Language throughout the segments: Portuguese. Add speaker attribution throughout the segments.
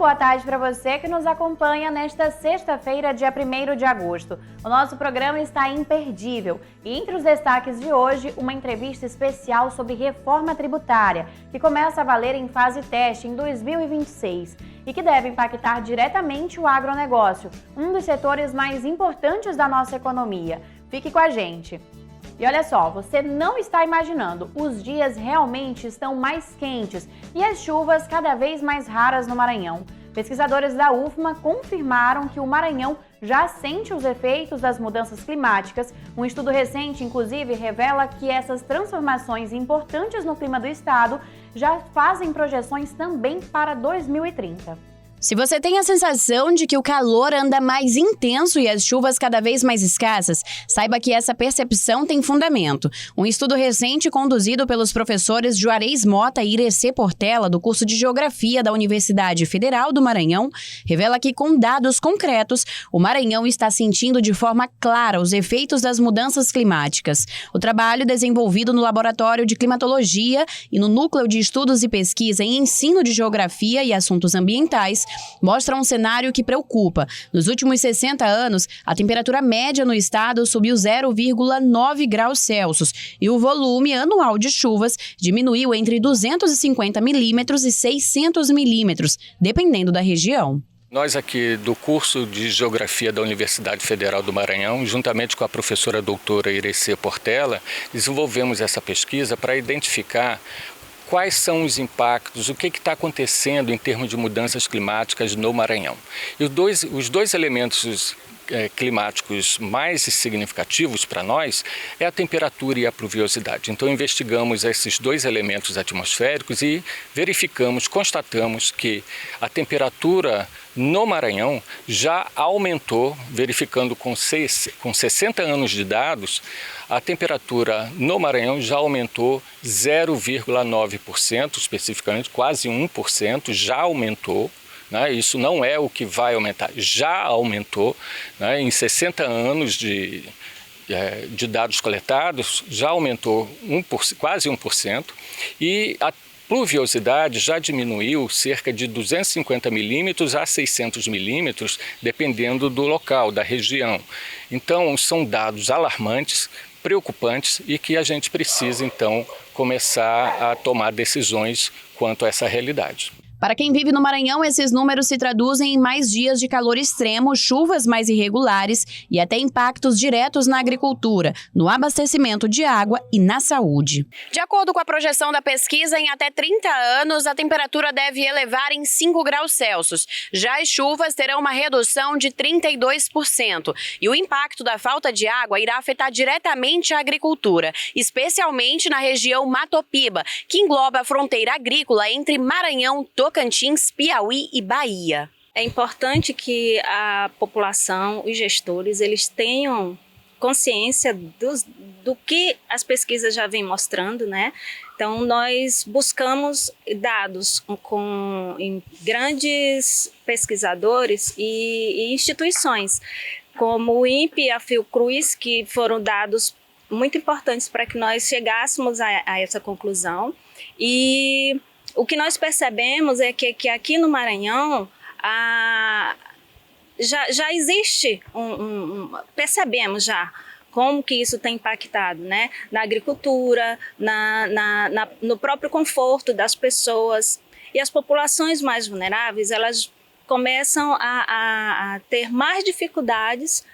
Speaker 1: boa tarde para você que nos acompanha nesta sexta-feira, dia 1º de agosto. O nosso programa está imperdível e entre os destaques de hoje, uma entrevista especial sobre reforma tributária, que começa a valer em fase teste em 2026 e que deve impactar diretamente o agronegócio, um dos setores mais importantes da nossa economia. Fique com a gente! E olha só, você não está imaginando, os dias realmente estão mais quentes e as chuvas cada vez mais raras no Maranhão. Pesquisadores da UFMA confirmaram que o Maranhão já sente os efeitos das mudanças climáticas. Um estudo recente, inclusive, revela que essas transformações importantes no clima do estado já fazem projeções também para 2030.
Speaker 2: Se você tem a sensação de que o calor anda mais intenso e as chuvas cada vez mais escassas, saiba que essa percepção tem fundamento. Um estudo recente conduzido pelos professores Juarez Mota e Irecê Portela, do curso de Geografia da Universidade Federal do Maranhão, revela que, com dados concretos, o Maranhão está sentindo de forma clara os efeitos das mudanças climáticas. O trabalho, desenvolvido no Laboratório de Climatologia e no Núcleo de Estudos e Pesquisa em Ensino de Geografia e Assuntos Ambientais, mostra um cenário que preocupa. Nos últimos 60 anos, a temperatura média no estado subiu 0,9 graus Celsius e o volume anual de chuvas diminuiu entre 250 milímetros e 600 milímetros, dependendo da região.
Speaker 3: Nós aqui do curso de Geografia da Universidade Federal do Maranhão, juntamente com a professora doutora Irecê Portela, desenvolvemos essa pesquisa para identificar quais são os impactos, o que está acontecendo em termos de mudanças climáticas no Maranhão. E os dois elementos climáticos mais significativos para nós é a temperatura e a pluviosidade. Então investigamos esses dois elementos atmosféricos e constatamos que a temperatura no Maranhão já aumentou, verificando com 60 anos de dados, a temperatura no Maranhão já aumentou 0,9%, especificamente quase 1%, já aumentou. Isso não é o que vai aumentar, já aumentou, em 60 anos de dados coletados, já aumentou quase 1%, e a pluviosidade já diminuiu cerca de 250 milímetros a 600 milímetros, dependendo do local, da região. Então, são dados alarmantes, preocupantes e que a gente precisa, então, começar a tomar decisões quanto a essa realidade.
Speaker 2: Para quem vive no Maranhão, esses números se traduzem em mais dias de calor extremo, chuvas mais irregulares e até impactos diretos na agricultura, no abastecimento de água e na saúde. De acordo com a projeção da pesquisa, em até 30 anos, a temperatura deve elevar em 5 graus Celsius. Já as chuvas terão uma redução de 32%. E o impacto da falta de água irá afetar diretamente a agricultura, especialmente na região Matopiba, que engloba a fronteira agrícola entre Maranhão, Tocantins, Piauí e Bahia.
Speaker 4: É importante que a população, os gestores, eles tenham consciência do que as pesquisas já vêm mostrando, né? Então, nós buscamos dados em grandes pesquisadores e instituições, como o INPE e a Fiocruz, que foram dados muito importantes para que nós chegássemos a essa conclusão. E o que nós percebemos é que aqui no Maranhão já existe percebemos já como que isso tem impactado, né? Na agricultura, no próprio conforto das pessoas. E as populações mais vulneráveis, elas começam a ter mais dificuldades,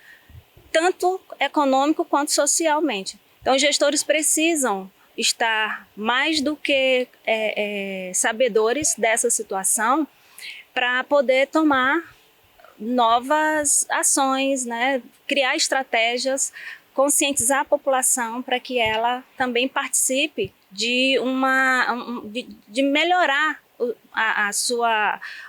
Speaker 4: tanto econômico quanto socialmente. Então, os gestores precisam estar mais do que sabedores dessa situação para poder tomar novas ações, né? Criar estratégias, conscientizar a população para que ela também participe de melhorar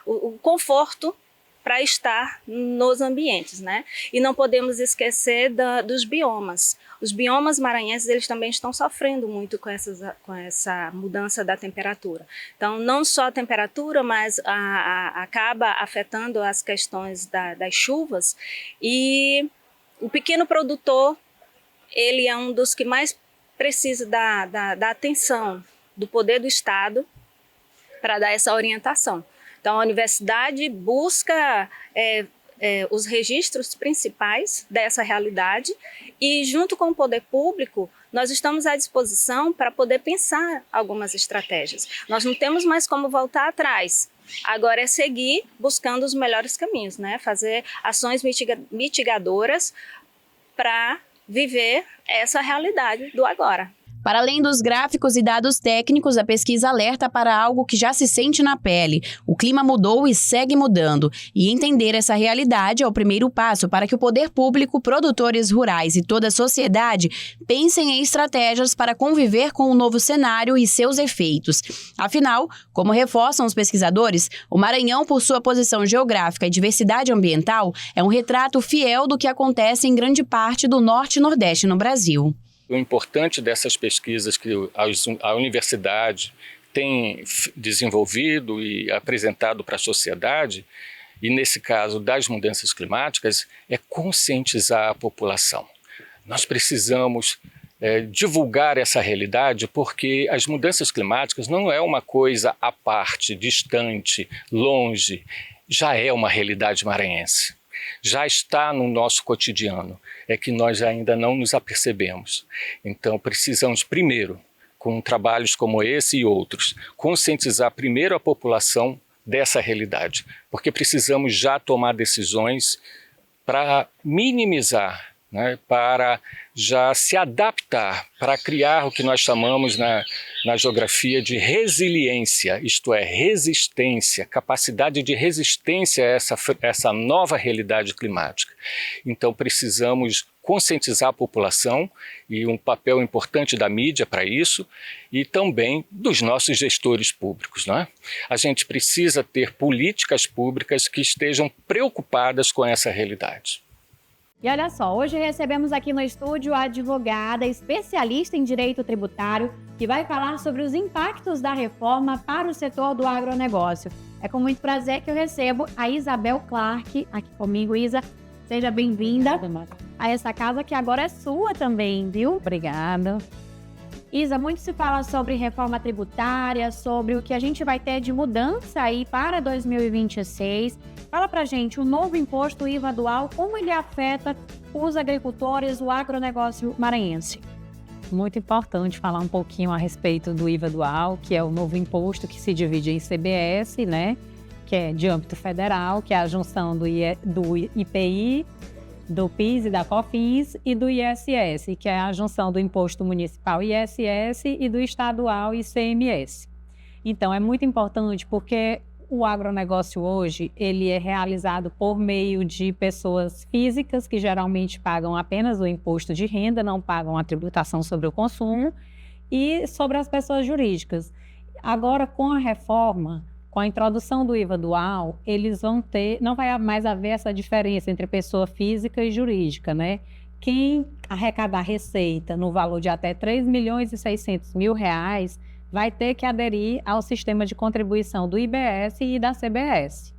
Speaker 4: o conforto para estar nos ambientes, né? E não podemos esquecer dos biomas. Os biomas maranhenses, eles também estão sofrendo muito com essa mudança da temperatura. Então, não só a temperatura, mas acaba afetando as questões das chuvas. E o pequeno produtor, ele é um dos que mais precisa da atenção do poder do Estado para dar essa orientação. Então, a universidade busca os registros principais dessa realidade e, junto com o poder público, nós estamos à disposição para poder pensar algumas estratégias. Nós não temos mais como voltar atrás. Agora é seguir buscando os melhores caminhos, né? Fazer ações mitigadoras para viver essa realidade do agora.
Speaker 2: Para além dos gráficos e dados técnicos, a pesquisa alerta para algo que já se sente na pele. O clima mudou e segue mudando. E entender essa realidade é o primeiro passo para que o poder público, produtores rurais e toda a sociedade pensem em estratégias para conviver com o novo cenário e seus efeitos. Afinal, como reforçam os pesquisadores, o Maranhão, por sua posição geográfica e diversidade ambiental, é um retrato fiel do que acontece em grande parte do Norte e Nordeste no Brasil.
Speaker 3: O importante dessas pesquisas que a universidade tem desenvolvido e apresentado para a sociedade, e nesse caso das mudanças climáticas, é conscientizar a população. Nós precisamos divulgar essa realidade, porque as mudanças climáticas não é uma coisa à parte, distante, longe, já é uma realidade maranhense. Já está no nosso cotidiano, é que nós ainda não nos apercebemos. Então precisamos primeiro, com trabalhos como esse e outros, conscientizar primeiro a população dessa realidade, porque precisamos já tomar decisões para minimizar, né, para já se adaptar, para criar o que nós chamamos na geografia de resiliência, isto é, resistência, capacidade de resistência a essa nova realidade climática. Então precisamos conscientizar a população, e um papel importante da mídia para isso, e também dos nossos gestores públicos, não é? A gente precisa ter políticas públicas que estejam preocupadas com essa realidade.
Speaker 1: E olha só, hoje recebemos aqui no estúdio a advogada especialista em direito tributário que vai falar sobre os impactos da reforma para o setor do agronegócio. É com muito prazer que eu recebo a Isabel Clark aqui comigo. Isa, seja bem-vinda a essa casa que agora é sua também, viu?
Speaker 5: Obrigada.
Speaker 1: Isa, muito se fala sobre reforma tributária, sobre o que a gente vai ter de mudança aí para 2026. Fala pra gente, o novo imposto IVA dual, como ele afeta os agricultores, o agronegócio maranhense?
Speaker 5: Muito importante falar um pouquinho a respeito do IVA dual, que é o novo imposto que se divide em CBS, né? Que é de âmbito federal, que é a junção do IPI, do PIS e da COFINS, e do ISS, que é a junção do imposto municipal ISS e do estadual ICMS. Então, é muito importante porque o agronegócio hoje, ele é realizado por meio de pessoas físicas que geralmente pagam apenas o imposto de renda, não pagam a tributação sobre o consumo, e sobre as pessoas jurídicas. Agora, com a reforma, com a introdução do IVA dual, eles vão ter, não vai mais haver essa diferença entre pessoa física e jurídica, né? Quem arrecadar receita no valor de até R$3.600.000 vai ter que aderir ao sistema de contribuição do IBS e da CBS.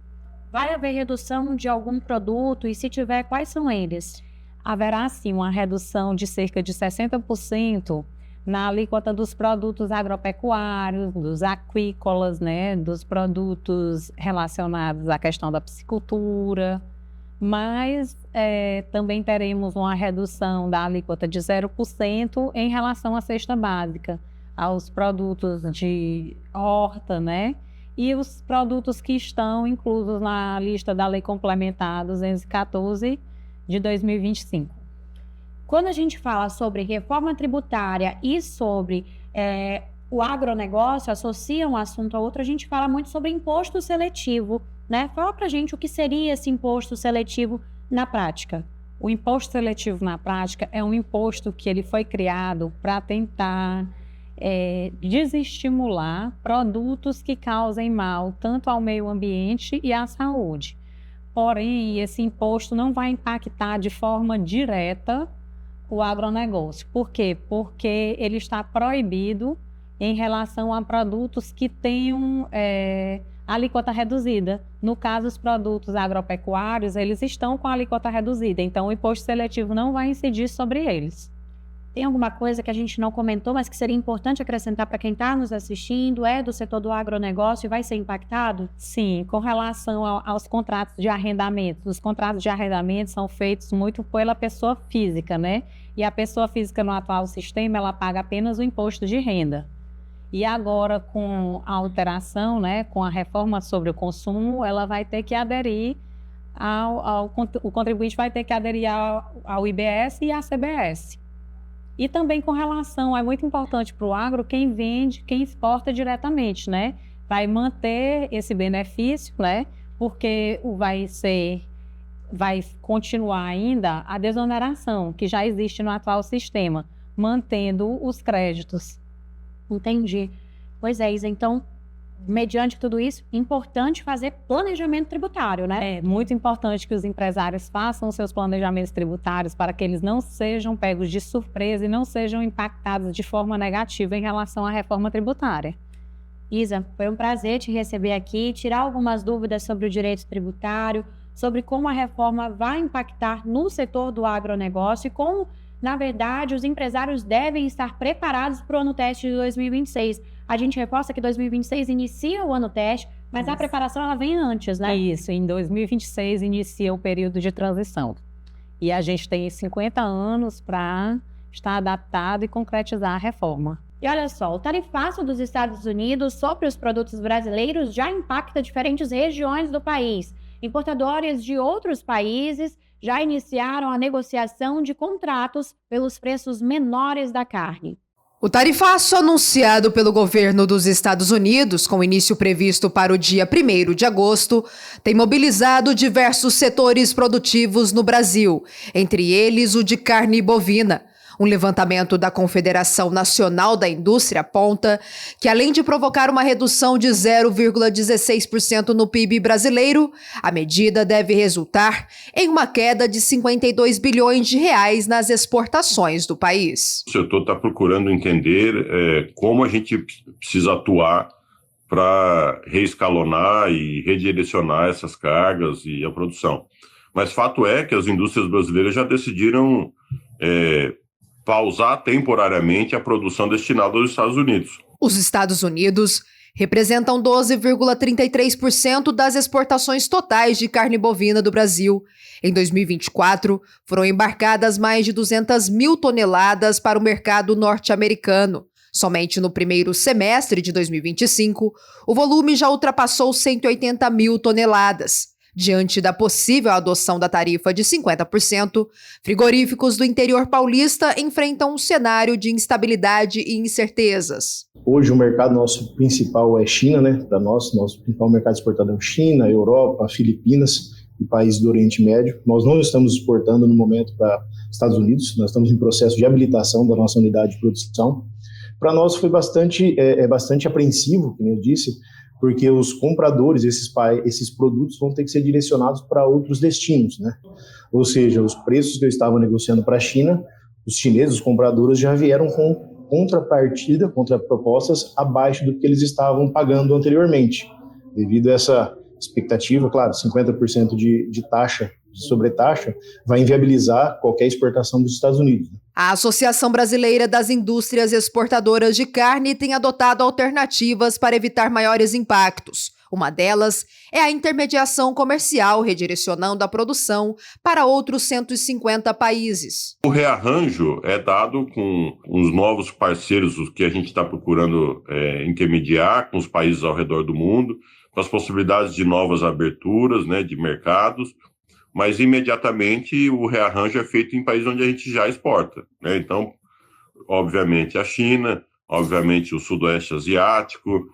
Speaker 1: Vai haver redução de algum produto e, se tiver, quais são eles?
Speaker 5: Haverá, sim, uma redução de cerca de 60% na alíquota dos produtos agropecuários, dos aquícolas, né, dos produtos relacionados à questão da piscicultura, mas também teremos uma redução da alíquota de 0% em relação à cesta básica, aos produtos de horta, né, e os produtos que estão inclusos na lista da Lei Complementar 214 de 2025.
Speaker 1: Quando a gente fala sobre reforma tributária e sobre o agronegócio, associa um assunto a outro, a gente fala muito sobre imposto seletivo, né? Fala pra gente o que seria esse imposto seletivo na prática.
Speaker 5: O imposto seletivo na prática é um imposto que ele foi criado para tentar desestimular produtos que causem mal tanto ao meio ambiente e à saúde. Porém, esse imposto não vai impactar de forma direta o agronegócio. Por quê? Porque ele está proibido em relação a produtos que tenham alíquota reduzida. No caso, os produtos agropecuários, eles estão com a alíquota reduzida, então o imposto seletivo não vai incidir sobre eles.
Speaker 6: Tem alguma coisa que a gente não comentou, mas que seria importante acrescentar para quem está nos assistindo? É do setor do agronegócio e vai ser impactado?
Speaker 5: Sim, com relação aos contratos de arrendamento. Os contratos de arrendamento são feitos muito pela pessoa física, né? E a pessoa física no atual sistema, ela paga apenas o imposto de renda. E agora, com a alteração, né, com a reforma sobre o consumo, ela vai ter que aderir o contribuinte vai ter que aderir ao IBS e à CBS. E também com relação, é muito importante para o agro quem vende, quem exporta diretamente, né? Vai manter esse benefício, né? Porque vai continuar ainda a desoneração que já existe no atual sistema, mantendo os créditos.
Speaker 6: Entendi. Pois é, Isa, então, mediante tudo isso, importante fazer planejamento tributário, né?
Speaker 5: É muito importante que os empresários façam os seus planejamentos tributários para que eles não sejam pegos de surpresa e não sejam impactados de forma negativa em relação à reforma tributária.
Speaker 6: Isa, foi um prazer te receber aqui, tirar algumas dúvidas sobre o direito tributário, sobre como a reforma vai impactar no setor do agronegócio e como, na verdade, os empresários devem estar preparados para o ano teste de 2026. A gente reforça que 2026 inicia o ano teste, mas a preparação ela vem antes, né?
Speaker 5: Isso, em 2026 inicia o período de transição. E a gente tem 50 anos para estar adaptado e concretizar a reforma.
Speaker 6: E olha só, o tarifaço dos Estados Unidos sobre os produtos brasileiros já impacta diferentes regiões do país. Importadores de outros países já iniciaram a negociação de contratos pelos preços menores da carne.
Speaker 7: O tarifaço anunciado pelo governo dos Estados Unidos, com início previsto para o dia 1º de agosto, tem mobilizado diversos setores produtivos no Brasil, entre eles o de carne bovina. Um levantamento da Confederação Nacional da Indústria aponta que, além de provocar uma redução de 0,16% no PIB brasileiro, a medida deve resultar em uma queda de 52 bilhões de reais nas exportações do país.
Speaker 8: O setor está procurando entender como a gente precisa atuar para reescalonar e redirecionar essas cargas e a produção. Mas fato é que as indústrias brasileiras já decidiram pausar temporariamente a produção destinada aos Estados Unidos.
Speaker 7: Os Estados Unidos representam 12,33% das exportações totais de carne bovina do Brasil. Em 2024, foram embarcadas mais de 200 mil toneladas para o mercado norte-americano. Somente no primeiro semestre de 2025, o volume já ultrapassou 180 mil toneladas. Diante da possível adoção da tarifa de 50%, frigoríficos do interior paulista enfrentam um cenário de instabilidade e incertezas.
Speaker 9: Hoje o mercado nosso principal é China, né? Nosso principal mercado exportador é China, Europa, Filipinas e países do Oriente Médio. Nós não estamos exportando no momento para Estados Unidos, nós estamos em processo de habilitação da nossa unidade de produção. Para nós foi bastante apreensivo, como eu disse, porque os compradores, esses produtos vão ter que ser direcionados para outros destinos, né? Ou seja, os preços que eu estava negociando para a China, os chineses, os compradores, já vieram com contrapropostas abaixo do que eles estavam pagando anteriormente. Devido a essa expectativa, claro, 50% de taxa, de sobretaxa, vai inviabilizar qualquer exportação dos Estados Unidos.
Speaker 7: A Associação Brasileira das Indústrias Exportadoras de Carne tem adotado alternativas para evitar maiores impactos. Uma delas é a intermediação comercial, redirecionando a produção para outros 150 países.
Speaker 8: O rearranjo é dado com os novos parceiros, os que a gente está procurando intermediar com os países ao redor do mundo, com as possibilidades de novas aberturas, né, de mercados, mas imediatamente o rearranjo é feito em países onde a gente já exporta, né? Então, obviamente a China, obviamente o Sudoeste Asiático,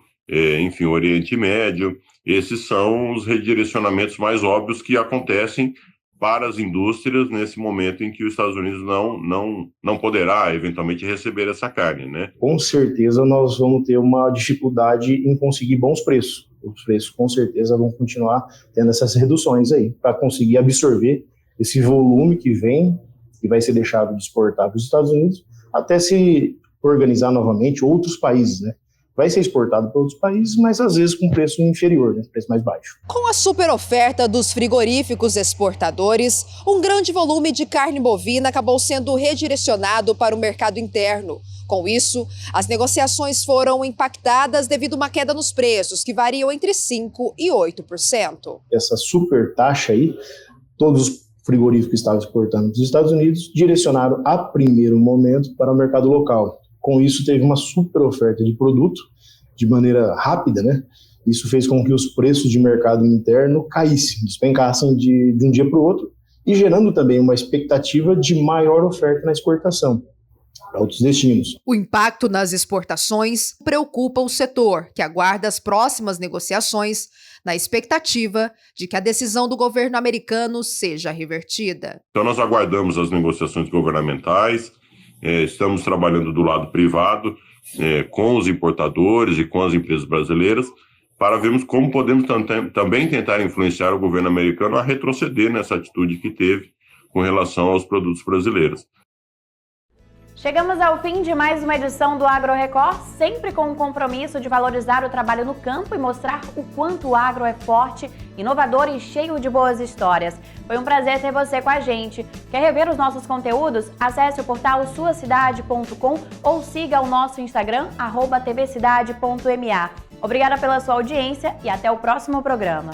Speaker 8: enfim, o Oriente Médio, esses são os redirecionamentos mais óbvios que acontecem para as indústrias nesse momento em que os Estados Unidos não poderá eventualmente receber essa carne, né?
Speaker 9: Com certeza nós vamos ter uma dificuldade em conseguir bons preços. Os preços com certeza vão continuar tendo essas reduções aí, para conseguir absorver esse volume que vem, que vai ser deixado de exportar para os Estados Unidos, até se organizar novamente outros países, né, vai ser exportado para outros países, mas às vezes com preço inferior, né? Preço mais baixo.
Speaker 7: Com a super oferta dos frigoríficos exportadores, um grande volume de carne bovina acabou sendo redirecionado para o mercado interno. Com isso, as negociações foram impactadas devido a uma queda nos preços, que variam entre 5% e 8%.
Speaker 9: Essa super taxa aí, todos os frigoríficos que estavam exportando dos Estados Unidos direcionaram a primeiro momento para o mercado local. Com isso, teve uma super oferta de produto de maneira rápida, né? Isso fez com que os preços de mercado interno caíssem, despencassem de um dia para o outro, e gerando também uma expectativa de maior oferta na exportação para outros destinos.
Speaker 7: O impacto nas exportações preocupa o setor, que aguarda as próximas negociações na expectativa de que a decisão do governo americano seja revertida.
Speaker 8: Então nós aguardamos as negociações governamentais, estamos trabalhando do lado privado com os importadores e com as empresas brasileiras para vermos como podemos também tentar influenciar o governo americano a retroceder nessa atitude que teve com relação aos produtos brasileiros.
Speaker 1: Chegamos ao fim de mais uma edição do Agro Record, sempre com o compromisso de valorizar o trabalho no campo e mostrar o quanto o agro é forte, inovador e cheio de boas histórias. Foi um prazer ter você com a gente. Quer rever os nossos conteúdos? Acesse o portal suacidade.com ou siga o nosso Instagram, @tvcidade.ma. Obrigada pela sua audiência e até o próximo programa.